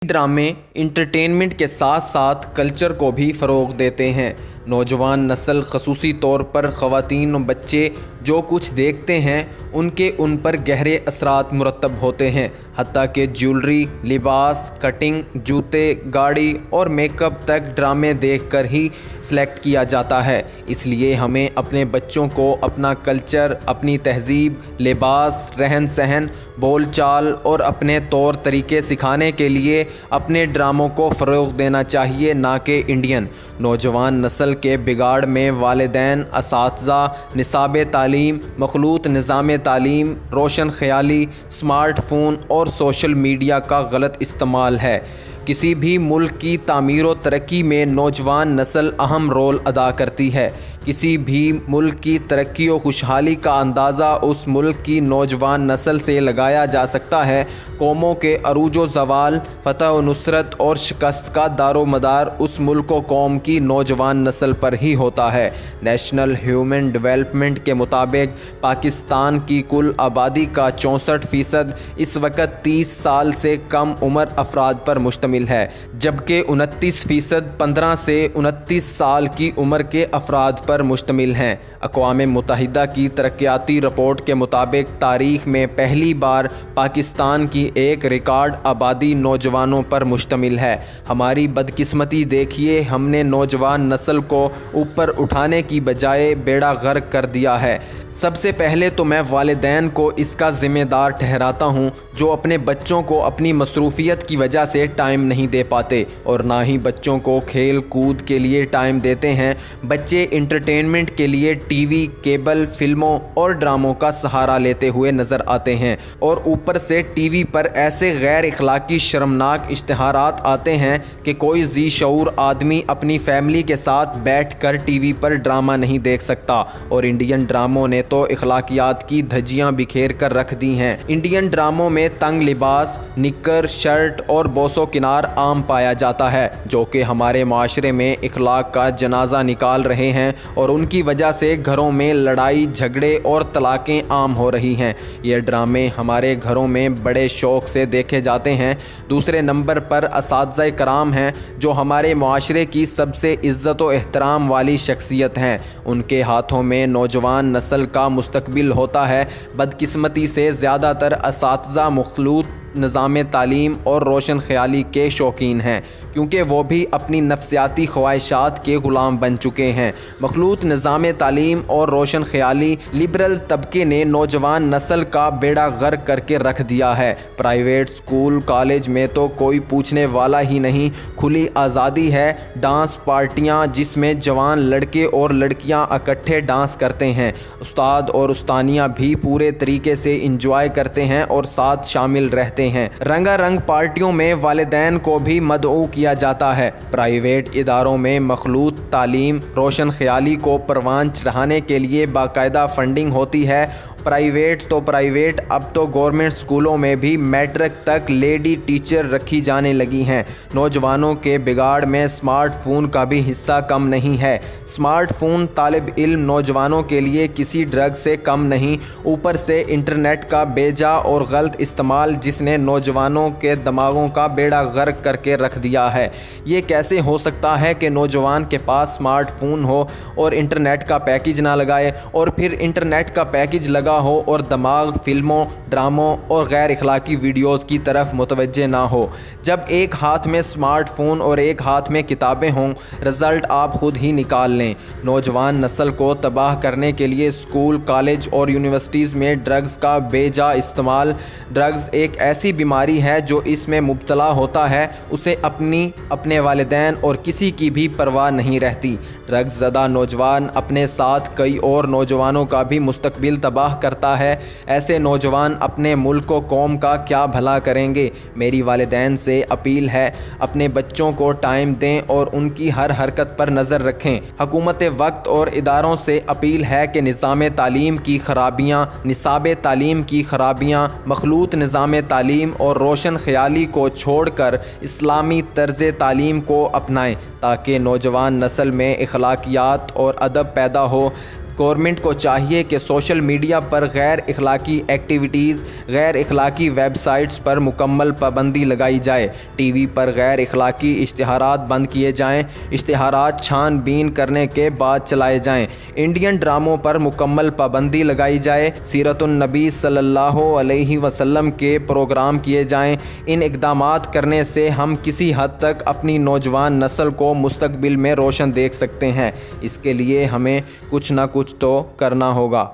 ڈرامے انٹرٹینمنٹ کے ساتھ ساتھ کلچر کو بھی فروغ دیتے ہیں۔ نوجوان نسل خصوصی طور پر خواتین و بچے جو کچھ دیکھتے ہیں ان پر گہرے اثرات مرتب ہوتے ہیں، حتیٰ کہ جیولری، لباس، کٹنگ، جوتے، گاڑی اور میک اپ تک ڈرامے دیکھ کر ہی سلیکٹ کیا جاتا ہے۔ اس لیے ہمیں اپنے بچوں کو اپنا کلچر، اپنی تہذیب، لباس، رہن سہن، بول چال اور اپنے طور طریقے سکھانے کے لیے اپنے ڈراموں کو فروغ دینا چاہیے، نہ کہ انڈین نوجوان نسل کے بگاڑ میں والدین، اساتذہ، نصاب تعلیم، مخلوط نظام تعلیم، روشن خیالی، اسمارٹ فون اور سوشل میڈیا کا غلط استعمال ہے۔ کسی بھی ملک کی تعمیر و ترقی میں نوجوان نسل اہم رول ادا کرتی ہے۔ کسی بھی ملک کی ترقی و خوشحالی کا اندازہ اس ملک کی نوجوان نسل سے لگایا جا سکتا ہے۔ قوموں کے عروج و زوال، فتح و نصرت اور شکست کا دار و مدار اس ملک و قوم کی نوجوان نسل پر ہی ہوتا ہے۔ نیشنل ہیومن ڈیولپمنٹ کے مطابق پاکستان کی کل آبادی کا 64% اس وقت 30 سال سے کم عمر افراد پر مشتمل ہے، جبکہ 29% 15 سے 29 سال کی عمر کے افراد پر مشتمل ہیں۔ اقوام متحدہ کی ترقیاتی رپورٹ کے مطابق تاریخ میں پہلی بار پاکستان کی ایک ریکارڈ آبادی نوجوانوں پر مشتمل ہے۔ ہماری بدقسمتی دیکھیے، ہم نے نوجوان نسل کو اوپر اٹھانے کی بجائے بیڑا غرق کر دیا ہے۔ سب سے پہلے تو میں والدین کو اس کا ذمہ دار ٹھہراتا ہوں جو اپنے بچوں کو اپنی مصروفیت کی وجہ سے ٹائم نہیں دے پاتے اور نہ ہی بچوں کو کھیل کود کے لیے ٹائم دیتے ہیں۔ بچے انٹرٹینمنٹ کے لیے ٹی وی، کیبل، فلموں اور ڈراموں کا سہارا لیتے ہوئے نظر آتے ہیں، اور اوپر سے ٹی وی پر ایسے غیر اخلاقی شرمناک اشتہارات آتے ہیں کہ کوئی ذی شعور آدمی اپنی فیملی کے ساتھ بیٹھ کر ٹی وی پر ڈرامہ نہیں دیکھ سکتا، اور انڈین ڈراموں نے تو اخلاقیات کی دھجیاں بکھیر کر رکھ دی ہیں۔ انڈین ڈراموں میں تنگ لباس، نکر، شرٹ اور بوسو کنار عام پایا جاتا ہے، جو کہ ہمارے معاشرے میں اخلاق کا جنازہ نکال رہے ہیں، اور ان کی وجہ سے گھروں میں لڑائی جھگڑے اور طلاقیں عام ہو رہی ہیں۔ یہ ڈرامے ہمارے گھروں میں بڑے شوق سے دیکھے جاتے ہیں۔ دوسرے نمبر پر اساتذہ کرام ہیں، جو ہمارے معاشرے کی سب سے عزت و احترام والی شخصیت ہیں۔ ان کے ہاتھوں میں نوجوان نسل کا مستقبل ہوتا ہے۔ بدقسمتی سے زیادہ تر اساتذہ مخلوط نظام تعلیم اور روشن خیالی کے شوقین ہیں، کیونکہ وہ بھی اپنی نفسیاتی خواہشات کے غلام بن چکے ہیں۔ مخلوط نظام تعلیم اور روشن خیالی لبرل طبقے نے نوجوان نسل کا بیڑا غرق کر کے رکھ دیا ہے۔ پرائیویٹ اسکول کالج میں تو کوئی پوچھنے والا ہی نہیں، کھلی آزادی ہے۔ ڈانس پارٹیاں جس میں جوان لڑکے اور لڑکیاں اکٹھے ڈانس کرتے ہیں، استاد اور استانیاں بھی پورے طریقے سے انجوائے کرتے ہیں اور ساتھ شامل رہتے ہیں۔ رنگا رنگ پارٹیوں میں والدین کو بھی مدعو کیا جاتا ہے۔ پرائیویٹ اداروں میں مخلوط تعلیم، روشن خیالی کو پروان چڑھانے کے لیے باقاعدہ فنڈنگ ہوتی ہے۔ پرائیویٹ اب تو گورنمنٹ اسکولوں میں بھی میٹرک تک لیڈی ٹیچر رکھی جانے لگی ہیں۔ نوجوانوں کے بگاڑ میں اسمارٹ فون کا بھی حصہ کم نہیں ہے۔ اسمارٹ فون طالب علم نوجوانوں کے لیے کسی ڈرگ سے کم نہیں، اوپر سے انٹرنیٹ کا بے جا اور غلط استعمال جس نے نوجوانوں کے دماغوں کا بیڑا غرق کر کے رکھ دیا ہے۔ یہ کیسے ہو سکتا ہے کہ نوجوان کے پاس اسمارٹ فون ہو اور انٹرنیٹ کا پیکج نہ لگائے، اور پھر انٹرنیٹ کا پیکج لگا ہو اور دماغ فلموں، ڈراموں اور غیر اخلاقی ویڈیوز کی طرف متوجہ نہ ہو؟ جب ایک ہاتھ میں اسمارٹ فون اور ایک ہاتھ میں کتابیں ہوں، رزلٹ آپ خود ہی نکال لیں۔ نوجوان نسل کو تباہ کرنے کے لیے اسکول، کالج اور یونیورسٹیز میں ڈرگز کا بے جا استعمال۔ ڈرگز ایک ایسی بیماری ہے جو اس میں مبتلا ہوتا ہے، اسے اپنے والدین اور کسی کی بھی پرواہ نہیں رہتی۔ ڈرگز زدہ نوجوان اپنے ساتھ کئی اور نوجوانوں کا بھی مستقبل تباہ کرتا ہے۔ ایسے نوجوان اپنے ملک و قوم کا کیا بھلا کریں گے؟ میری والدین سے اپیل ہے، اپنے بچوں کو ٹائم دیں اور ان کی ہر حرکت پر نظر رکھیں۔ حکومت وقت اور اداروں سے اپیل ہے کہ نظام تعلیم کی خرابیاں، نصاب تعلیم کی خرابیاں، مخلوط نظام تعلیم اور روشن خیالی کو چھوڑ کر اسلامی طرز تعلیم کو اپنائیں، تاکہ نوجوان نسل میں اخلاقیات اور ادب پیدا ہو۔ گورنمنٹ کو چاہیے کہ سوشل میڈیا پر غیر اخلاقی ایکٹیویٹیز، غیر اخلاقی ویب سائٹس پر مکمل پابندی لگائی جائے، ٹی وی پر غیر اخلاقی اشتہارات بند کیے جائیں، اشتہارات چھان بین کرنے کے بعد چلائے جائیں، انڈین ڈراموں پر مکمل پابندی لگائی جائے، سیرت النبی صلی اللہ علیہ وسلم کے پروگرام کیے جائیں۔ ان اقدامات کرنے سے ہم کسی حد تک اپنی نوجوان نسل کو مستقبل میں روشن دیکھ سکتے ہیں۔ اس کے لیے ہمیں کچھ نہ کچھ تو کرنا ہوگا۔